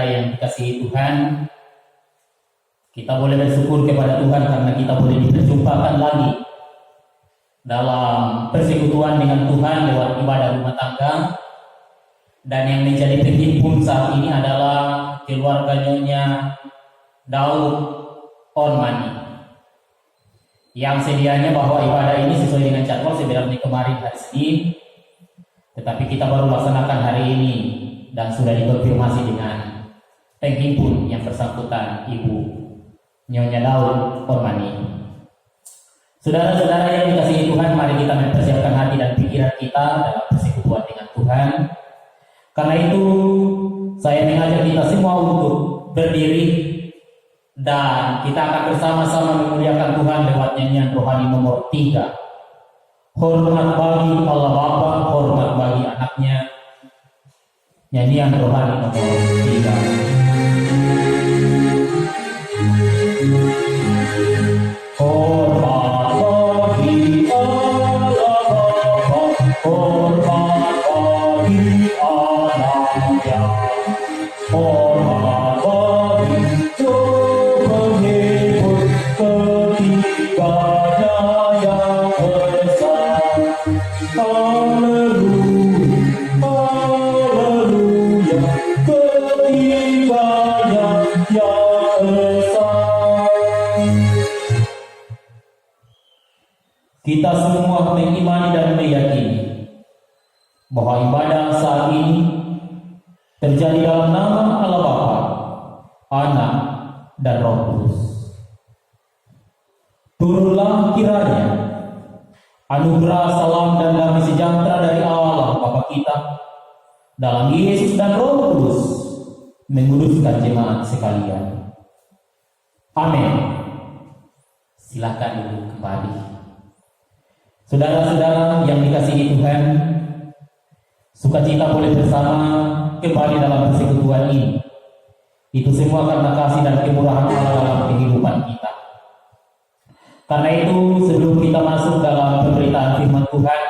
yang dikasihi Tuhan, kita boleh bersyukur kepada Tuhan karena kita boleh diperjumpakan lagi dalam persekutuan dengan Tuhan lewat ibadah rumah tangga. Dan yang menjadi penghimpun saat ini adalah keluarga Nyonya Daud Ormani, yang sedianya bahwa ibadah ini sesuai dengan jadwal sebenarnya kemarin hari Senin, tetapi kita baru laksanakan hari ini dan sudah dikonfirmasi dengan penghimpun yang bersangkutan, Ibu Nyonya Daud Ormani. Saudara-saudara yang dikasihi Tuhan, mari kita mempersiapkan hati dan pikiran kita dalam persekutuan dengan Tuhan. Karena itu saya mengajak kita semua untuk berdiri dan kita akan bersama-sama memuliakan Tuhan lewat nyanyian rohani nomor 3. Hormat bagi Allah Bapa, hormat bagi anaknya. Nyanyian rohani nomor 3. Hormat bagi Allah Bapa, hormat bagi anaknya. Hormat bagi penghimpun ketiganya yang besar. Haleluya, haleluya, ketiganya yang besar. Kita semua mengimani dan meyakini bahwa ibadah saat ini terjadi dalam nama Allah Bapa, Anak, dan Roh Kudus. Turunlah kiranya anugerah, salam, dan damai sejahtera dari Allah Bapa kita dalam Yesus dan Roh Kudus menguduskan jemaat sekalian. Amin. Silakan duduk kembali. Saudara-saudara yang dikasihi Tuhan, sukacita boleh bersama kembali dalam persekutuan ini. Itu semua karena kasih dan kemurahan Allah dalam kehidupan kita. Karena itu sebelum kita masuk dalam pemberitaan firman Tuhan,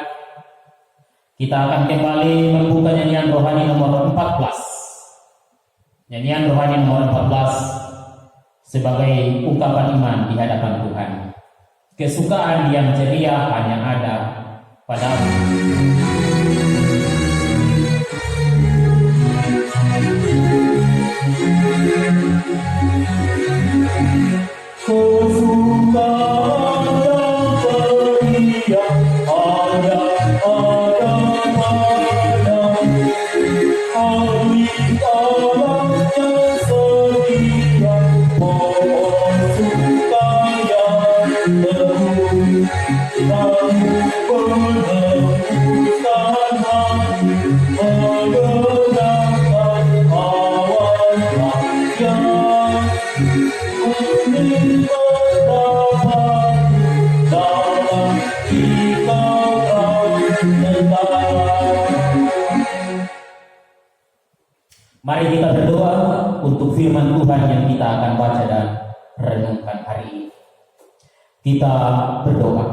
kita akan kembali membuka nyanyian rohani nomor 14. Nyanyian rohani nomor 14 sebagai ungkapan iman di hadapan Tuhan. Kesukaan yang ceria hanya ada padamu. Kesukaan yang ceria hanya ada padamu. Hari Allah yang setia mohon supaya teguh. Kamu penebuskan hati, mendengarkan awan rakyat. Mari kita berdoa untuk firman Tuhan yang kita akan baca dan renungkan hari ini. Kita berdoa.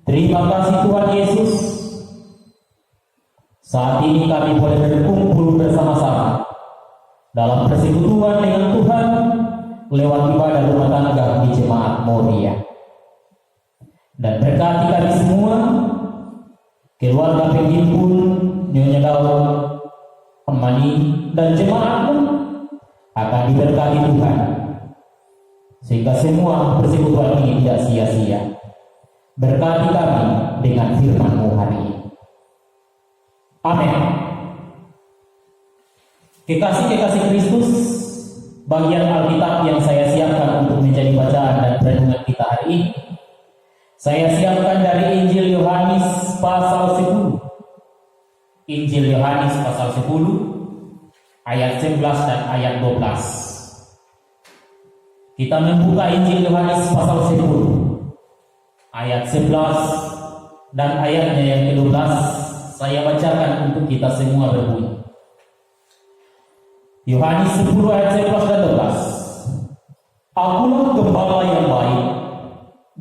Terima kasih Tuhan Yesus. Saat ini kami boleh berkumpul bersama-sama dalam persekutuan dengan Tuhan lewat ibadah rumah tangga di Jemaat Moria. Dan berkati kami semua, keluarga penghimpun Nyonya Daud Ormani dan jemaatmu akan diberkati Tuhan, sehingga semua persekutuan ini tidak sia-sia. Berkati kami dengan firman-Mu hari ini. Amin. Kekasih-kekasih Kristus, bagian Alkitab yang saya siapkan untuk menjadi bacaan dan renungan kita hari ini, saya siapkan dari Injil Yohanes pasal 10. Injil Yohanes pasal 10 ayat 11 dan ayat 12. Kita membuka Injil Yohanes pasal 10 ayat 11 dan ayatnya yang ke-12. Saya bacakan untuk kita semua berbunyi. Yohanes 10 ayat 11 dan 12. Akulah gembala yang baik.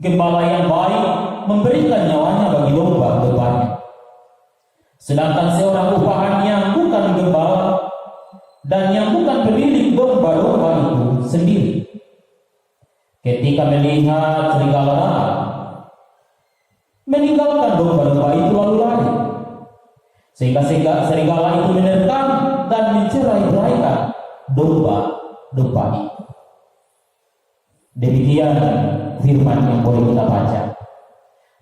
Gembala yang baik memberikan nyawanya bagi domba-dombanya. Sedangkan seorang upahannya bukan gembala, dan yang bukan pemilik domba-domba itu sendiri. Ketika melihat serigala datang, meninggalkan domba-domba itu lalu lari, sehingga serigala itu menerkam dan mencerai-beraikan domba-domba itu. Demikian firman yang boleh kita baca.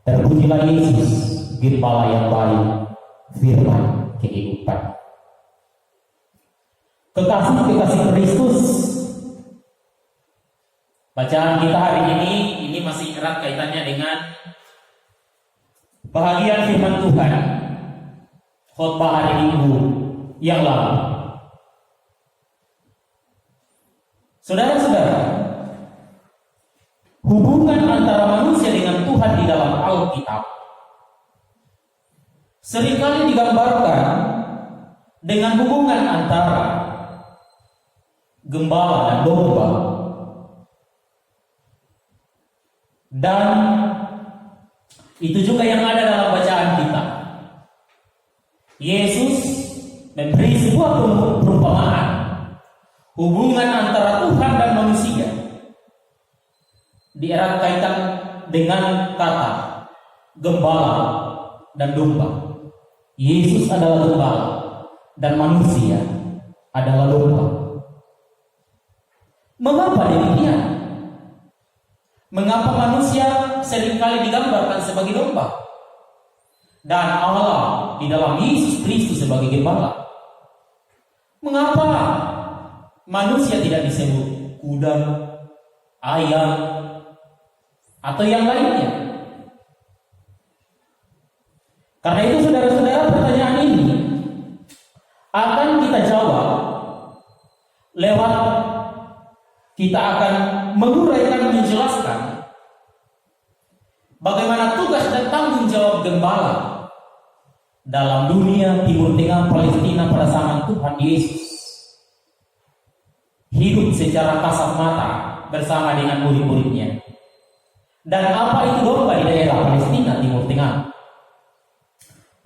Terpujilah Yesus, Gembala yang baik, firman kehidupan. Kekasih-kekasih Kristus, bacaan kita hari ini masih erat kaitannya dengan bahagian firman Tuhan khotbah hari Minggu yang lalu. Saudara-saudara, hubungan antara manusia dengan Tuhan di dalam Alkitab seringkali digambarkan dengan hubungan antara gembala dan domba, dan itu juga yang ada dalam bacaan kita. Yesus memberi sebuah perumpamaan hubungan antara Tuhan dan manusia, dierat kaitan dengan kata gembala dan domba. Yesus adalah gembala dan manusia adalah domba. Mengapa demikian? Mengapa manusia seringkali digambarkan sebagai domba dan Allah di dalam Yesus Kristus sebagai gembala? Mengapa manusia tidak disebut kuda, ayam, atau yang lainnya? Karena itu saudara-saudara, pertanyaan ini akan kita jawab lewat kita akan menguraikan, menjelaskan bagaimana tugas dan tanggung jawab gembala dalam dunia Timur Tengah Palestina pada zaman Tuhan Yesus hidup secara kasat mata bersama dengan murid-muridnya. Dan apa itu domba di daerah Palestina Timur Tengah?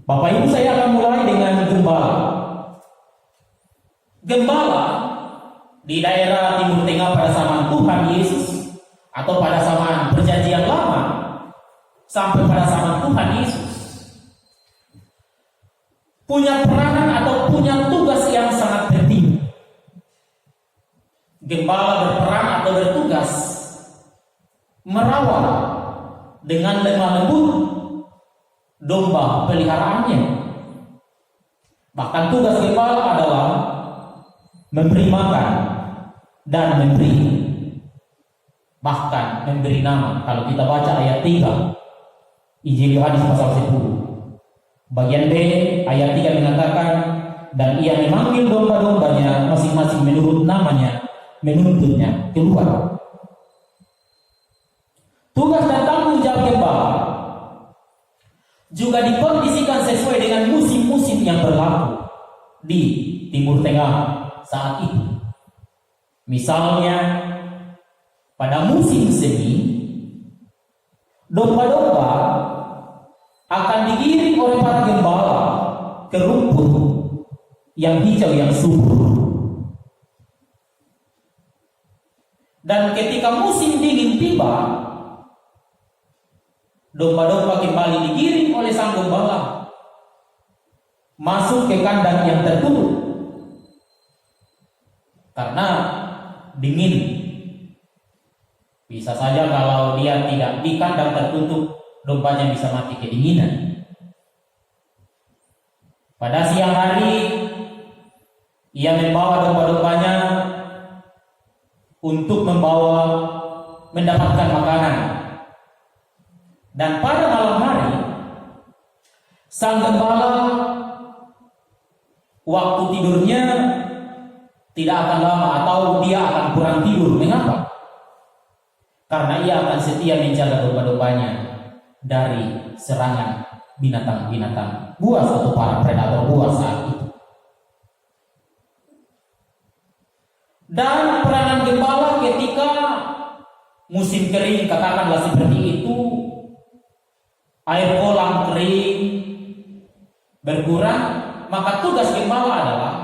Bapak Ibu, saya akan mulai dengan gembala. Gembala di daerah Timur Tengah pada zaman Tuhan Yesus atau pada zaman Perjanjian Lama sampai pada zaman Tuhan Yesus punya peranan atau punya tugas yang sangat penting. Gembala berperan atau bertugas merawat dengan lemah lembut domba peliharaannya. Bahkan tugas gembala adalah memberi makan dan bahkan memberi nama. Kalau kita baca ayat 3 Injil Yohanes pasal 10 bagian B ayat 3 mengatakan, dan ia memanggil domba-dombanya masing-masing menurut namanya, menuntutnya keluar. Tugas dan tanggung jawab gembala juga dikondisikan sesuai dengan musim-musim yang berlaku di Timur Tengah saat itu. Misalnya pada musim semi, domba-domba akan digiring oleh para gembala ke rumput yang hijau yang subur. Dan ketika musim dingin tiba, domba-domba kembali digiring oleh sang gembala masuk ke kandang yang tertutup karena dingin. Bisa saja kalau dia tidak di kandang tertutup, dombanya bisa mati kedinginan. Pada siang hari ia membawa domba-dombanya untuk mendapatkan makanan. Dan pada malam hari, sang gembala waktu tidurnya tidak akan lama atau dia akan kurang tidur. Mengapa? Karena ia akan setia menjaga domba-dombanya dari serangan binatang-binatang buas atau para predator buas saat itu. Dan peranan gembala ketika musim kering, katakanlah seperti itu, air kolam kering berkurang, maka tugas gembala adalah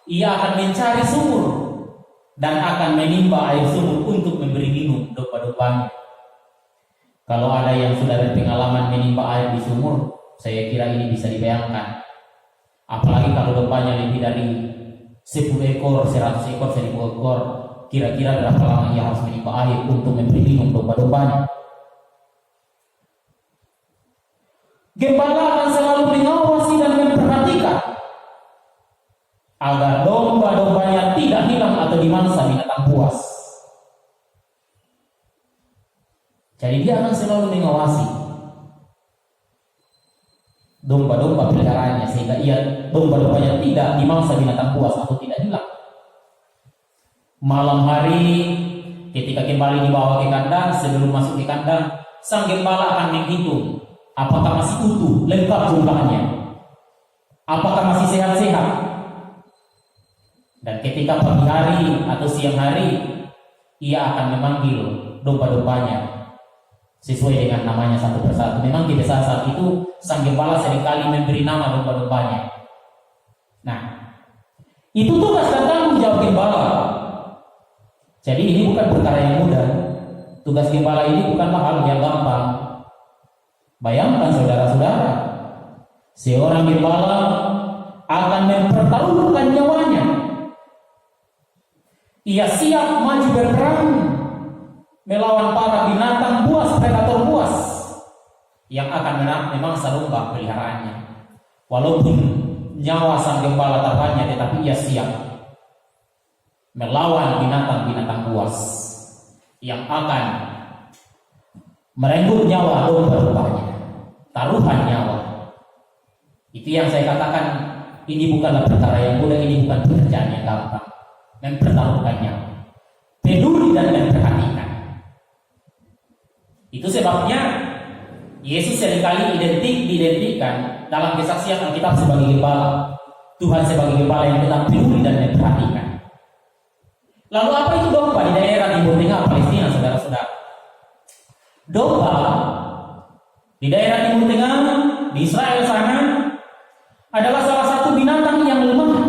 ia akan mencari sumur dan akan menimba air sumur untuk memberi minum domba-dombanya. Kalau ada yang sudah berpengalaman menimba air di sumur, saya kira ini bisa dibayangkan. Apalagi kalau dombanya lebih dari 10 ekor, 100 ekor, 1000 ekor, kira-kira berapa lama ia harus menimba air untuk memberi minum domba-dombanya. Gembala akan selalu mengawasi dan memperhatikan agar domba-dombanya tidak hilang atau dimangsa binatang buas. Jadi dia akan selalu mengawasi domba-domba peliharaannya sehingga domba-dombanya tidak dimangsa binatang buas atau tidak hilang. Malam hari ketika kembali dibawa ke kandang, sebelum masuk ke kandang, sang gembala akan menghitung apakah masih utuh, lengkap jumlahnya, apakah masih sehat-sehat. Dan ketika pagi hari atau siang hari, ia akan memanggil domba-dombanya sesuai dengan namanya satu persatu. Memang di desa saat itu sang gembala seringkali memberi nama domba-dombanya. Nah, itu tugas dan tanggung jawab gembala. Jadi ini bukan perkara yang mudah. Tugas gembala ini bukanlah hal yang gampang. Bayangkan saudara-saudara, seorang gembala akan mempertaruhkan nyawanya. Ia siap maju berperang melawan para binatang buas, predator buas yang akan memangsa domba peliharaannya. Walaupun nyawa sang gembala taruhannya, tetapi ia siap melawan binatang-binatang buas yang akan merenggut nyawa domba-dombanya, taruhan nyawa. Itu yang saya katakan, ini bukanlah perkara yang mudah, ini bukan pekerjaan yang gampang. Mempertaruhkan nyawa, peduli dan memperhatikan. Itu sebabnya Yesus seringkali diidentikan dalam kesaksian Alkitab sebagai gembala, Tuhan sebagai gembala yang tetap peduli dan memperhatikan. Lalu apa itu domba di daerah Timur Tengah Palestina, saudara-saudara? Domba di daerah Timur Tengah, di Israel sana, adalah salah satu binatang yang lemah.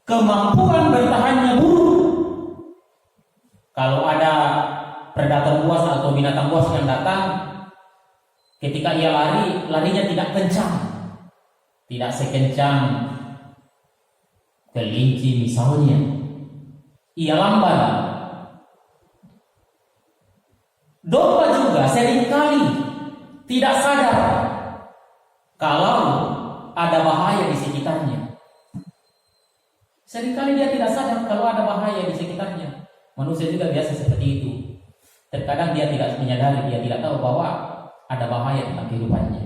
Kemampuan bertahannya buruk. Kalau ada predator buas atau binatang buas yang datang, ketika ia lari, larinya tidak kencang, tidak sekencang kelinci misalnya. Ia lamban. Domba juga seringkali tidak sadar kalau ada bahaya di sekitarnya. Seringkali dia tidak sadar kalau ada bahaya di sekitarnya. Manusia juga biasa seperti itu. Terkadang dia tidak menyadari, dia tidak tahu bahwa ada bahaya tentang kehidupannya.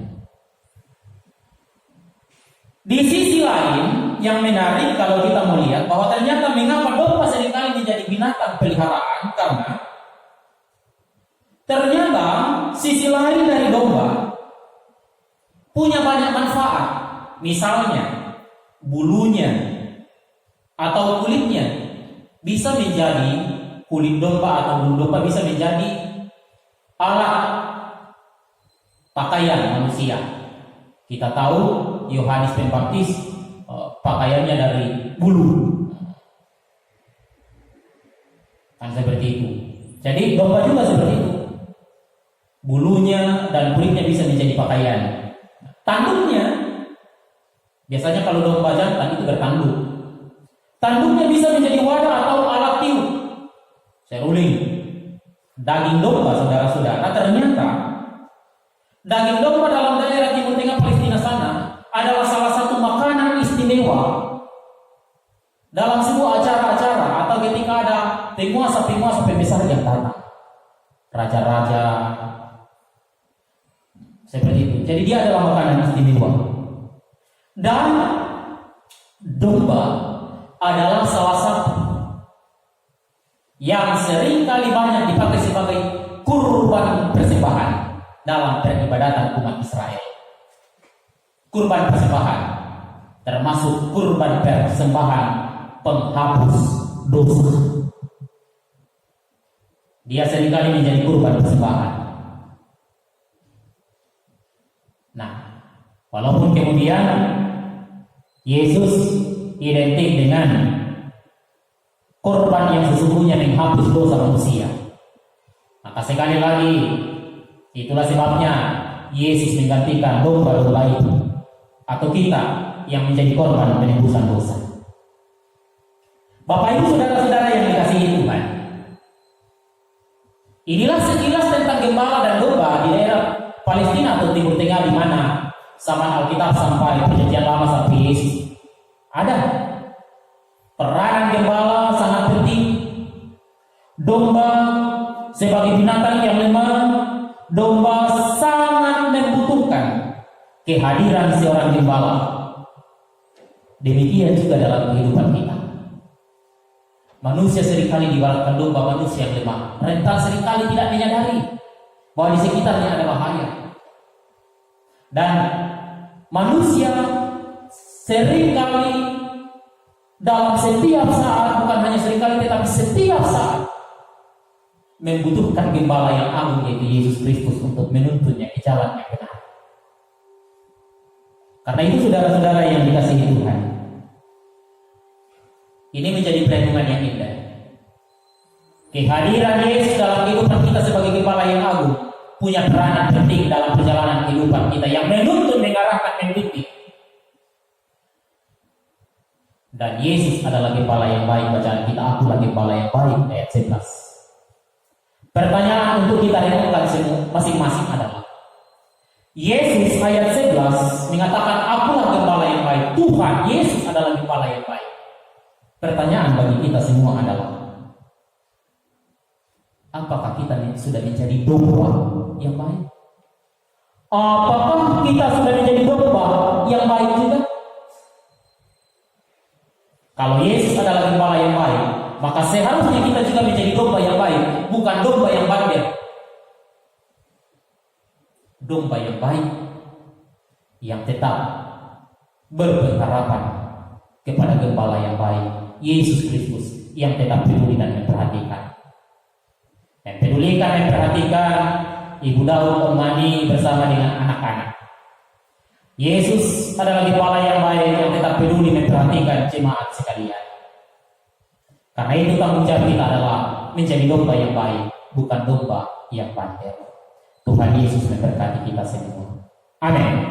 Di sisi lain, yang menarik kalau kita melihat bahwa ternyata mengapa domba seringkali menjadi binatang peliharaan, karena ternyata sisi lain dari domba punya banyak manfaat. Misalnya bulunya atau kulitnya bisa menjadi, kulit domba atau bulu domba bisa menjadi alat pakaian manusia. Kita tahu Yohanes Pembaptis pakaiannya dari bulu, kan seperti itu. Jadi domba juga seperti itu, bulunya dan kulitnya bisa menjadi pakaian. Tanduknya, biasanya kalau domba jantan itu bertanduk, tanduknya bisa menjadi wadah atau alat tiup. Saya uling, daging domba, saudara-saudara, ternyata daging domba dalam daerah Timur Tengah Palestina sana adalah salah satu makanan istimewa dalam sebuah acara-acara atau ketika ada penguasa-penguasa pembesar yang datang, raja-raja, seperti itu. Jadi dia adalah makanan istimewa. Dan domba adalah salah satu yang sering kali banyak dipakai sebagai kurban persembahan dalam peribadatan umat Israel. Kurban persembahan termasuk kurban persembahan penghapus dosa. Dia seringkali menjadi kurban persembahan. Nah, walaupun kemudian Yesus identik dengan korban yang sesungguhnya menghapus dosa manusia. Maka sekali lagi, itulah sebabnya Yesus menggantikan domba-domba itu, atau kita yang menjadi korban penebusan dosa. Bapak Ibu saudara-saudara yang dikasihi Tuhan, inilah sekilas tentang gembala dan domba di daerah Palestina atau Timur Tengah, di mana zaman Alkitab sampai Perjanjian Lama sampai Yesus. Ada peranan gembala sangat penting. Domba sebagai binatang yang lemah, domba sangat membutuhkan kehadiran seorang gembala. Demikian juga dalam kehidupan kita. Manusia seringkali diibaratkan domba manusia yang lemah, rentan, seringkali tidak menyadari bahwa di sekitarnya ada bahaya. Dan manusia seringkali dalam setiap saat, bukan hanya seringkali tetapi setiap saat, membutuhkan gembala yang agung, yaitu Yesus Kristus, untuk menuntunnya ke jalan yang benar. Karena itu saudara-saudara yang dikasihi Tuhan, ini menjadi perenungan yang indah. Kehadiran Yesus dalam kehidupan kita sebagai gembala yang agung punya peranan penting dalam perjalanan kehidupan kita yang menuntun, mengarahkan, membimbing. Dan Yesus adalah gembala yang baik. Bacaan kita, akulah gembala yang baik, ayat 11. Pertanyaan untuk kita renungkan masing-masing adalah, Yesus ayat 11 mengatakan akulah gembala yang baik. Tuhan Yesus adalah gembala yang baik. Pertanyaan bagi kita semua adalah, apakah kita sudah menjadi domba yang baik? Apakah kita sudah menjadi domba yang baik juga? Kalau Yesus adalah gembala yang baik, maka seharusnya kita juga menjadi domba yang baik, bukan domba yang bandel. Domba yang baik yang tetap berpengharapan kepada gembala yang baik, Yesus Kristus, yang tetap peduli dan memperhatikan. Mempedulikan, memperhatikan Ibu Daud Omani bersama dengan anak-anak. Yesus adalah gembala yang baik yang tetap peduli memperhatikan jemaat sekalian. Karena itu tanggung jawab kita adalah menjadi domba yang baik, bukan domba yang bandel. Tuhan Yesus memberkati kita semua. Amin.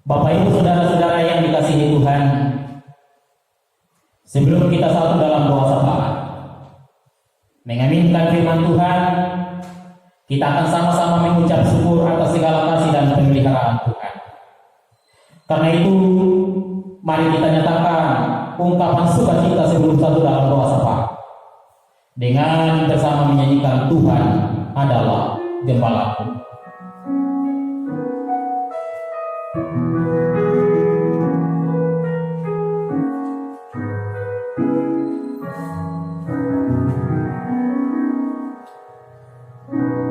Bapak Ibu saudara-saudara yang dikasihi Tuhan, sebelum kita satu dalam doa syafaat mengaminkan firman Tuhan, kita akan sama-sama mengucap syukur atas segala kasih dan pemeliharaan Tuhan. Karena itu, mari kita nyatakan ungkapan sukacita sebelum satu dalam doa syafaat dengan bersama menyanyikan Tuhan adalah gembalaku.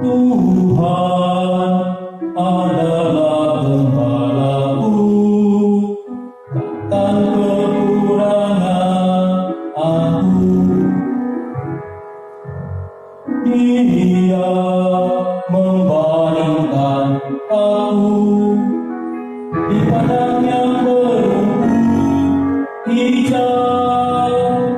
Tuhan adalah gembalaku, takkan kekurangan aku. Dia membaringkan aku di padang yang berumput hijau.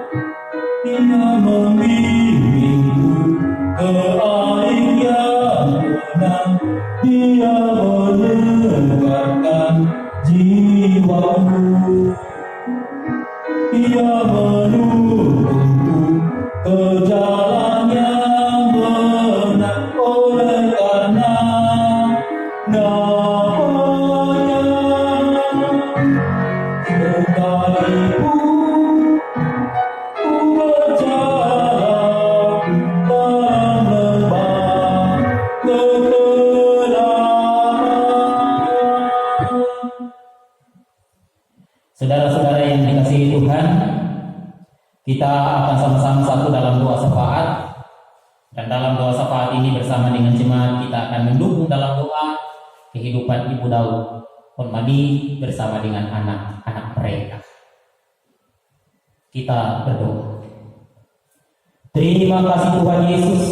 Dia membimbingku ke air yang tenang. Dia menyegarkan jiwaku. Dia menuntunku ke jalan yang benar, oleh karena namanya. Sekalipun ku berjalan dalam lembah kegelapan. Saudara-saudara yang dikasihi Tuhan, kita akan sama-sama satu dalam doa syafaat. Dan dalam doa syafaat ini bersama dengan jemaat kita akan mendukung dalam doa kehidupan Ibu Daud Onmadi bersama dengan anak-anak mereka. Kita berdoa. Terima kasih Tuhan Yesus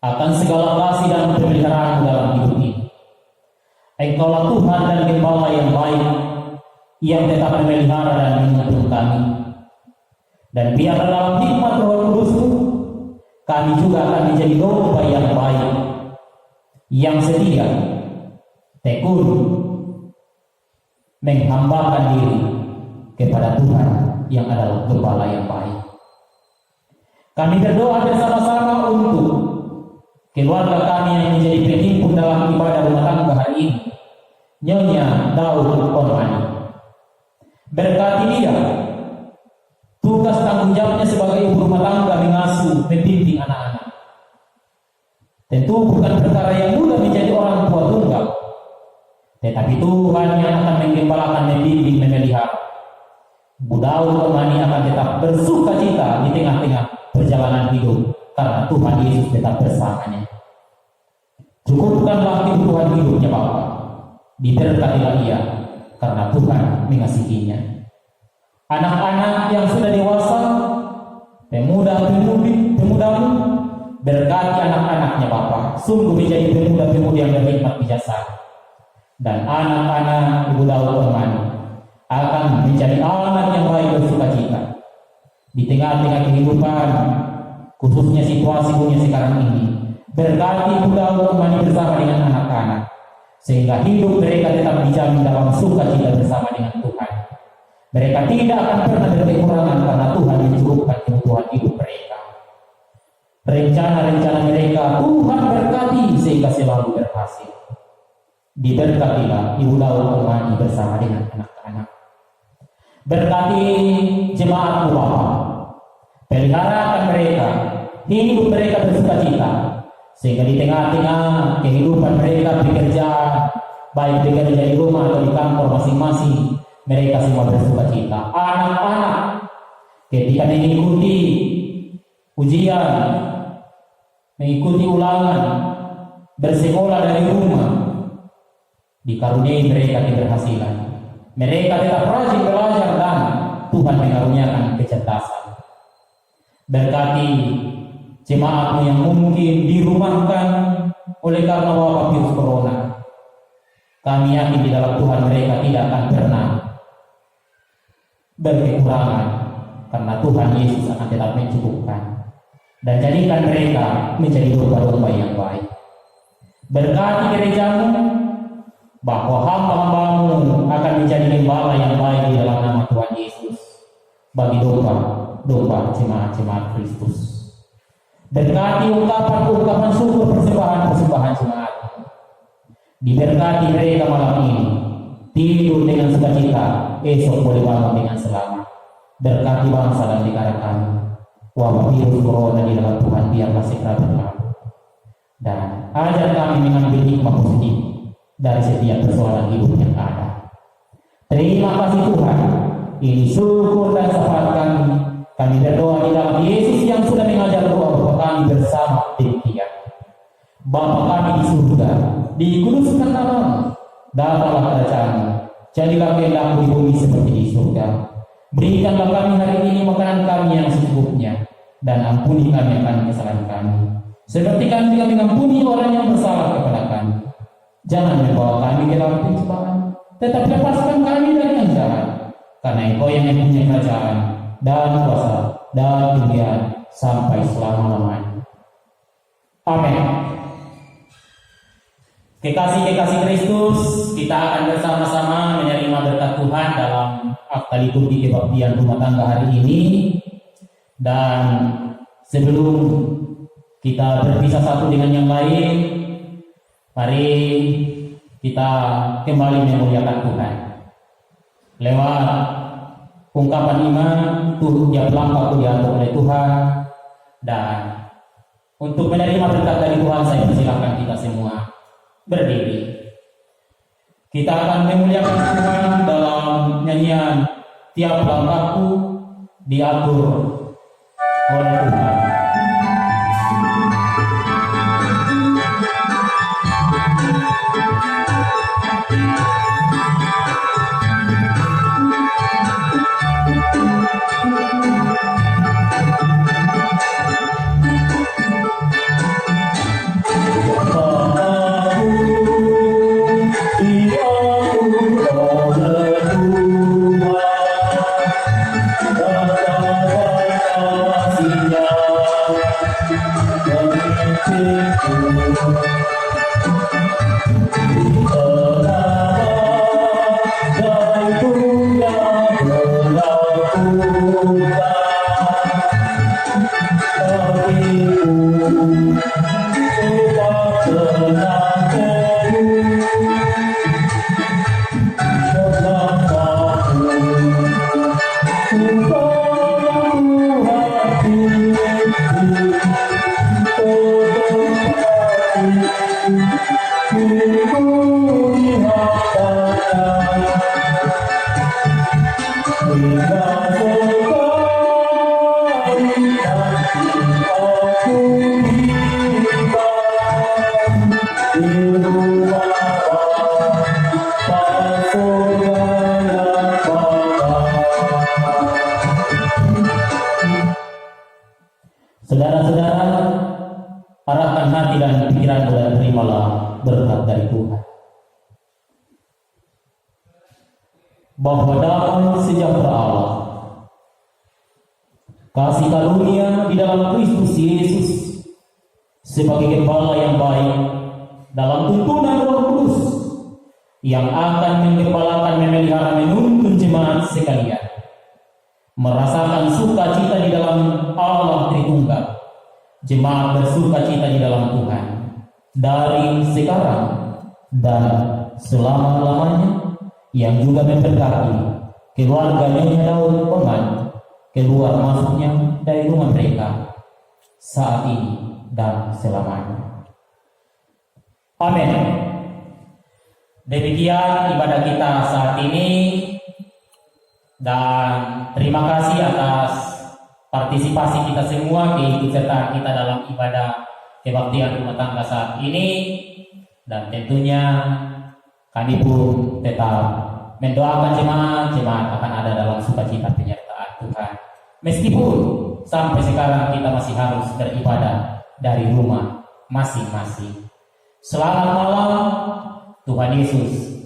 akan segala kasih dan pemeliharaan dalam hidup ini. Engkaulah Tuhan dan gembala yang baik yang tetap memelihara dan menuntun kami. Dan biarlah dalam hikmat Roh Kudus-Mu, kami juga akan menjadi domba yang baik, yang setia, tekun, menghambakan diri kepada Tuhan yang adalah gembala yang baik. Kami berdoa bersama-sama untuk keluarga kami yang menjadi penghimpun dalam ibadah rumah tangga hari ini, Nyonya Daud Ormani. Berkati dia, tugas tanggung jawabnya sebagai ibu rumah tangga mengasuh, membimbing anak-anak. Tentu bukan perkara yang mudah menjadi orang tua tunggal, tetapi Tuhan yang akan menggembalakan, membimbing, memelihara. Bu Daud Ormani akan tetap bersuka cita di tengah-tengah perjalanan hidup karena Tuhan Yesus tetap bersamanya. Cukupkanlah kebutuhan hidupnya Bapa, diberkatilah ia karena Tuhan mengasihinya. Anak-anak yang sudah dewasa, pemuda-pemudi, pemudamu, berkati anak-anaknya Bapa, sungguh menjadi pemuda-pemudi yang berhikmat bijaksana. Dan anak-anak Ibu Daud Ormani akan menjadi anak yang baik bersukacita di tengah-tengah kehidupan, khususnya situasi dunia sekarang ini. Berkati Ibu Daud Ormani bersama dengan anak-anak, sehingga hidup mereka tetap dijamin dalam sukacita bersama dengan Tuhan. Mereka tidak akan pernah berkekurangan karena Tuhan mencukupkan kebutuhan hidup mereka. Rencana-rencana mereka Tuhan berkati sehingga selalu berhasil. Diberkatilah Ibu Daud Ormani bersama dengan anak-anak. Berkati jemaat Bapa, peliharakan mereka, hidup mereka bersukacita, sehingga di tengah-tengah kehidupan mereka bekerja, baik bekerja di rumah atau di kantor masing-masing, mereka semua bersukacita. Anak-anak ketika mengikuti ujian, mengikuti ulangan, bersekolah dari rumah, dikaruniai mereka keberhasilan. Mereka tetap rajin belajar dan Tuhan mengaruniakan kecerdasan. Berkati jemaatmu yang mungkin dirumahkan oleh karena wabah virus corona. Kami yakin di dalam Tuhan mereka tidak akan pernah berkekurangan karena Tuhan Yesus akan tetap mencukupkan. Dan jadikan mereka menjadi domba-domba yang baik. Berkati gerejamu, bahwa hamba-hambamu akan menjadi gembala yang baik di dalam nama Tuhan Yesus bagi domba jemaat-jemaat Kristus. Berkati ungkapan-ungkapan syukur, persembahan-persembahan jemaat. Diberkati mereka malam ini, tidur dengan sukacita, esok boleh bangun dengan selamat. Berkati bangsa dan negara kami. Wabah virus corona di dalam Tuhan biarlah segera berlalu. Dan ajar kami mengambil hikmah positif dari setiap persoalan hidup yang ada. Terima kasih Tuhan. Ini syukur dan syafaat kami. Kami berdoa di dalam Yesus yang sudah mengajar doa bahwa kami bersama demikian. Bapa kami di surga, dikuduskan namamu, datanglah kerajaanmu, jadilah kehendakmu di bumi seperti di surga. Berikanlah kami hari ini makanan kami yang secukupnya, dan ampuni kami akan kesalahan kami, seperti kami juga mengampuni orang yang bersalah kepada kami. Jangan membawa kami ke dalam pencobaan, tetap lepaskan kami dari yang jahat, karena Engkau yang mempunyai kerajaan dan kuasa dan kemuliaan sampai selama-lamanya. Amin. Kekasih-kekasih Kristus, kita akan bersama-sama menerima berkat Tuhan dalam akta liturgi kebaktian rumah tangga hari ini. Dan sebelum kita berpisah satu dengan yang lain, mari kita kembali memuliakan Tuhan lewat ungkapan iman. Tiap langkahku diatur oleh Tuhan. Dan untuk menerima berkat dari Tuhan, saya persilakan kita semua berdiri. Kita akan memuliakan Tuhan dalam nyanyian Tiap Langkahku Diatur oleh Tuhan. Diatur oleh Tuhan. Saudara-saudara, arahkan hati dan pikiran dan terimalah berkat dari Tuhan. Bahwa damai sejahtera Allah, kasih karunia di dalam Kristus Yesus sebagai gembala yang baik dalam tuntunan Roh Kudus yang akan menggembalakan, memelihara, menuntun jemaat sekalian, merasakan sukacita di dalam Allah Tritunggal. Jemaat bersukacita di dalam Tuhan dari sekarang dan selama-lamanya, yang juga memberkati keluarga Nyonya Daud Oman keluar masuknya dari rumah mereka saat ini dan selamanya. Amin. Demikian ibadah kita saat ini, dan terima kasih atas partisipasi kita semua, keikutsertaan kita dalam ibadah kebaktian rumah tangga saat ini. Dan tentunya kami pun tetap mendoakan jemaat akan ada dalam sukacita penyertaan Tuhan. Meskipun sampai sekarang kita masih harus beribadah dari rumah masing-masing. Selamat malam, Tuhan Yesus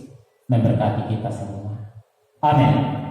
memberkati kita semua. Amin.